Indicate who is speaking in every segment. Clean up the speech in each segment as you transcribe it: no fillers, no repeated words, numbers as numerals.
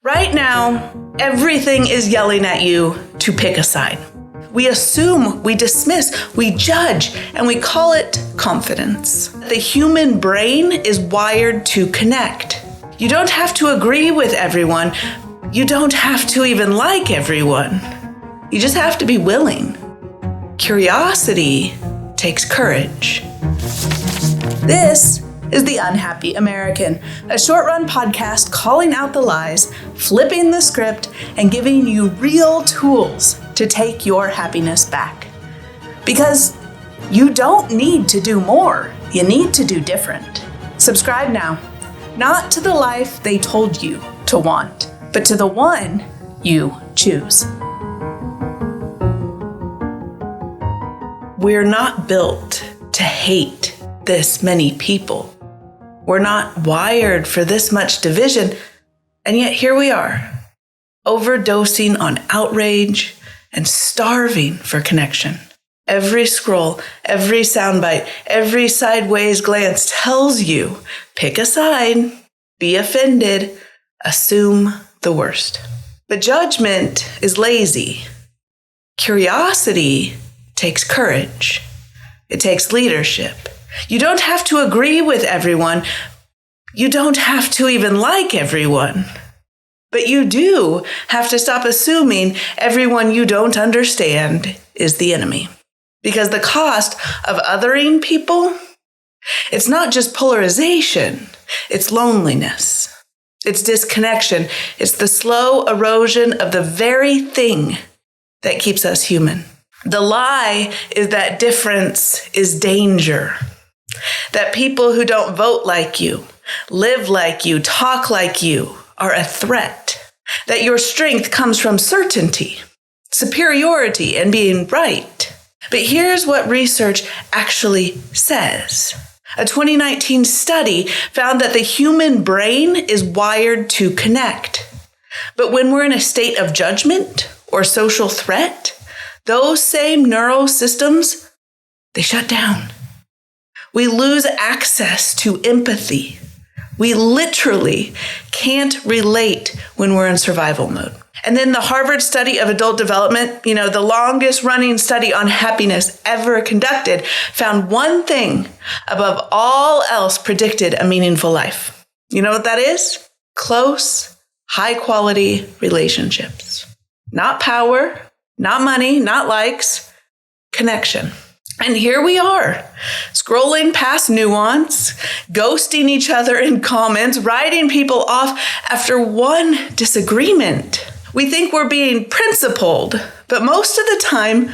Speaker 1: Right now, everything is yelling at you to pick a side. We assume, we dismiss, we judge, and we call it confidence. The human brain is wired to connect. You don't have to agree with everyone. You don't have to even like everyone. You just have to be willing. Curiosity takes courage. This is The Unhappy American, a short-run podcast calling out the lies, flipping the script, and giving you real tools to take your happiness back. Because you don't need to do more, you need to do different. Subscribe now, not to the life they told you to want, but to the one you choose. We're not built to hate this many people. We're not wired for this much division, and yet here we are, overdosing on outrage and starving for connection. Every scroll, every soundbite, every sideways glance tells you, pick a side, be offended, assume the worst. But judgment is lazy. Curiosity takes courage. It takes leadership. You don't have to agree with everyone. You don't have to even like everyone. But you do have to stop assuming everyone you don't understand is the enemy. Because the cost of othering people, it's not just polarization, it's loneliness. It's disconnection. It's the slow erosion of the very thing that keeps us human. The lie is that difference is danger. That people who don't vote like you, live like you, talk like you are a threat. That your strength comes from certainty, superiority, and being right. But here's what research actually says. A 2019 study found that the human brain is wired to connect. But when we're in a state of judgment or social threat, those same neural systems, they shut down. We lose access to empathy. We literally can't relate when we're in survival mode. And then the Harvard study of adult development, the longest running study on happiness ever conducted, found one thing above all else predicted a meaningful life. You know what that is? Close, high quality relationships. Not power, not money, not likes, connection. And here we are, scrolling past nuance, ghosting each other in comments, writing people off after one disagreement. We think we're being principled, but most of the time,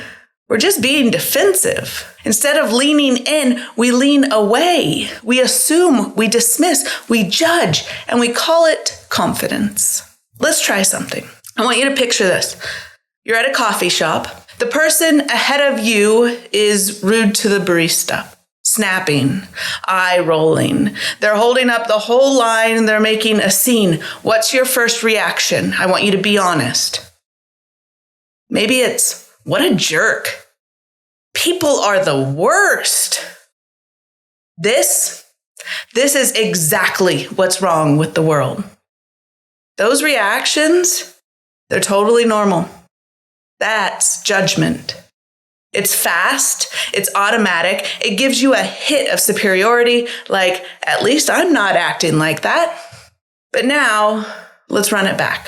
Speaker 1: we're just being defensive. Instead of leaning in, we lean away. We assume, we dismiss, we judge, and we call it confidence. Let's try something. I want you to picture this. You're at a coffee shop. The person ahead of you is rude to the barista, snapping, eye rolling. They're holding up the whole line and they're making a scene. What's your first reaction? I want you to be honest. Maybe it's, what a jerk. People are the worst. This is exactly what's wrong with the world. Those reactions, they're totally normal. That's judgment. It's fast, it's automatic, it gives you a hit of superiority, like, at least I'm not acting like that. But now, let's run it back.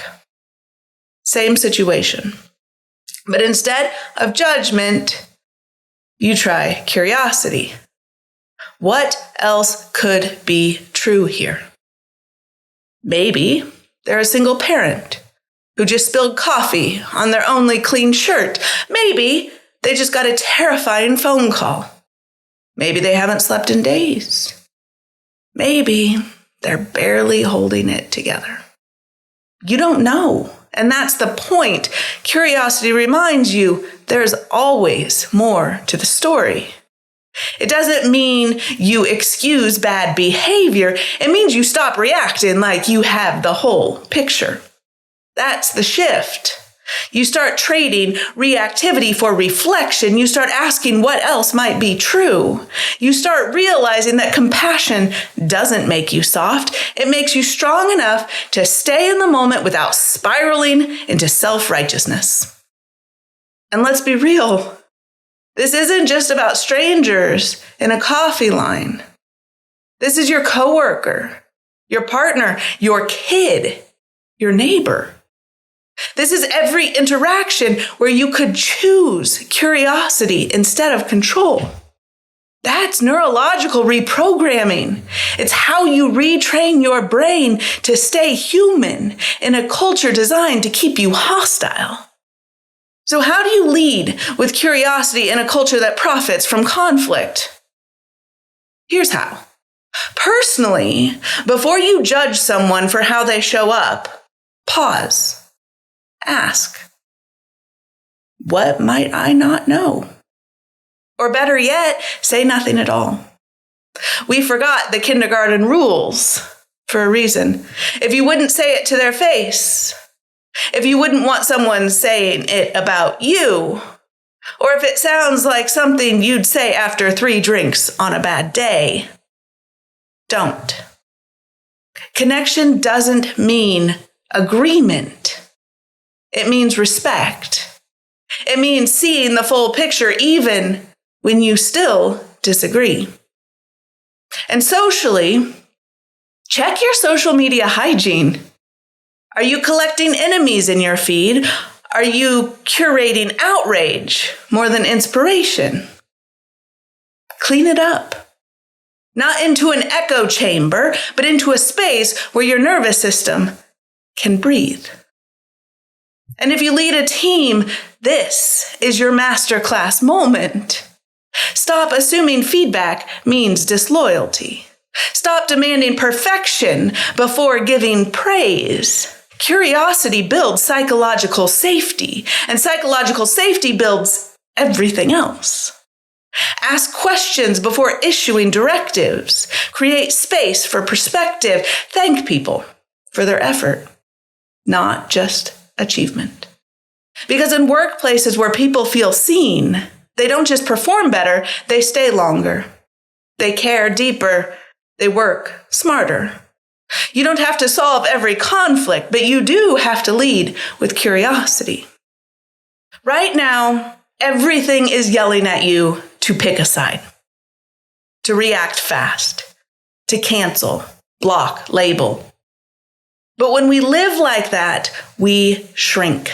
Speaker 1: Same situation. But instead of judgment, you try curiosity. What else could be true here? Maybe they're a single parent who just spilled coffee on their only clean shirt. Maybe they just got a terrifying phone call. Maybe they haven't slept in days. Maybe they're barely holding it together. You don't know, and that's the point. Curiosity reminds you there's always more to the story. It doesn't mean you excuse bad behavior. It means you stop reacting like you have the whole picture. That's the shift. You start trading reactivity for reflection. You start asking what else might be true. You start realizing that compassion doesn't make you soft. It makes you strong enough to stay in the moment without spiraling into self-righteousness. And let's be real. This isn't just about strangers in a coffee line. This is your coworker, your partner, your kid, your neighbor. This is every interaction where you could choose curiosity instead of control. That's neurological reprogramming. It's how you retrain your brain to stay human in a culture designed to keep you hostile. So how do you lead with curiosity in a culture that profits from conflict? Here's how. Personally, before you judge someone for how they show up, pause. Ask, what might I not know? Or better yet, say nothing at all. We forgot the kindergarten rules for a reason. If you wouldn't say it to their face, if you wouldn't want someone saying it about you, or if it sounds like something you'd say after 3 drinks on a bad day, don't. Connection doesn't mean agreement. It means respect. It means seeing the full picture even when you still disagree. And socially, check your social media hygiene. Are you collecting enemies in your feed? Are you curating outrage more than inspiration? Clean it up. Not into an echo chamber, but into a space where your nervous system can breathe. And if you lead a team, this is your masterclass moment. Stop assuming feedback means disloyalty. Stop demanding perfection before giving praise. Curiosity builds psychological safety, and psychological safety builds everything else. Ask questions before issuing directives. Create space for perspective. Thank people for their effort, not just achievement. Because in workplaces where people feel seen, they don't just perform better, they stay longer. They care deeper. They work smarter. You don't have to solve every conflict, but you do have to lead with curiosity. Right now, everything is yelling at you to pick a side, to react fast, to cancel, block, label. But when we live like that, we shrink.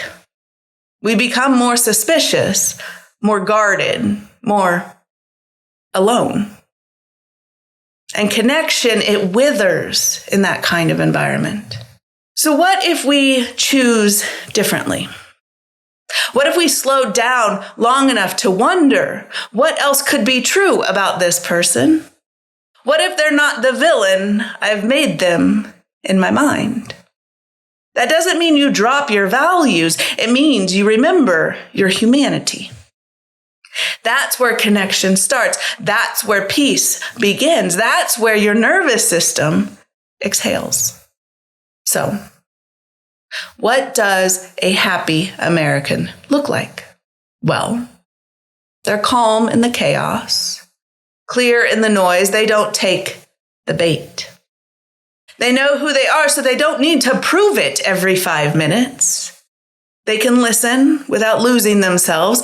Speaker 1: We become more suspicious, more guarded, more alone. And connection, it withers in that kind of environment. So what if we choose differently? What if we slowed down long enough to wonder what else could be true about this person? What if they're not the villain I've made them in my mind? That doesn't mean you drop your values. It means you remember your humanity. That's where connection starts. That's where peace begins. That's where your nervous system exhales. So, what does a happy American look like? Well, they're calm in the chaos, clear in the noise. They don't take the bait. They know who they are, so they don't need to prove it every 5 minutes. They can listen without losing themselves.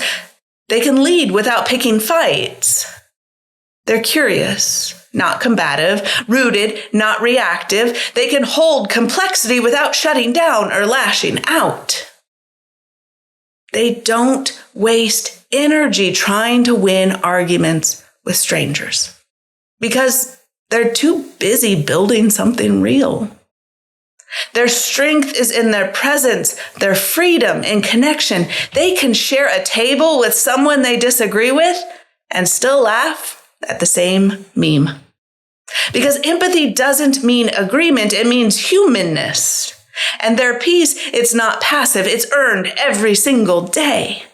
Speaker 1: They can lead without picking fights. They're curious, not combative, rooted, not reactive. They can hold complexity without shutting down or lashing out. They don't waste energy trying to win arguments with strangers because they're too busy building something real. Their strength is in their presence, their freedom and connection. They can share a table with someone they disagree with and still laugh at the same meme. Because empathy doesn't mean agreement, it means humanness. And their peace, it's not passive, it's earned every single day.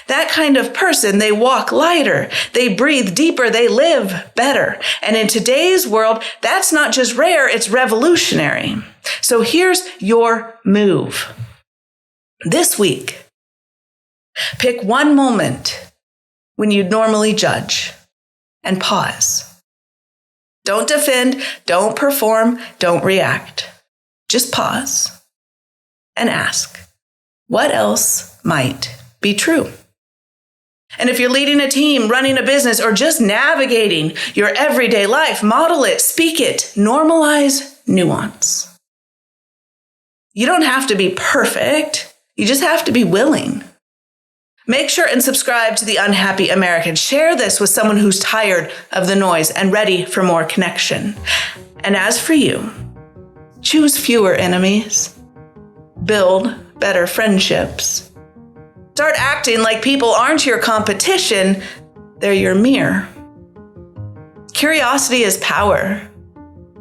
Speaker 1: That kind of person, they walk lighter, they breathe deeper, they live better. And in today's world, that's not just rare, it's revolutionary. So here's your move. This week, Pick one moment when you'd normally judge and pause. Don't defend, don't perform, don't react. Just pause and ask, what else might be true? And if you're leading a team, running a business, or just navigating your everyday life, model it, speak it, normalize nuance. You don't have to be perfect. You just have to be willing. Make sure and subscribe to The Unhappy American. Share this with someone who's tired of the noise and ready for more connection. And as for you, choose fewer enemies. Build better friendships. Start acting like people aren't your competition, they're your mirror. Curiosity is power.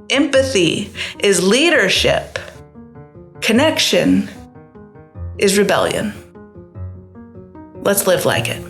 Speaker 1: Empathy is leadership. Connection is rebellion. Let's live like it.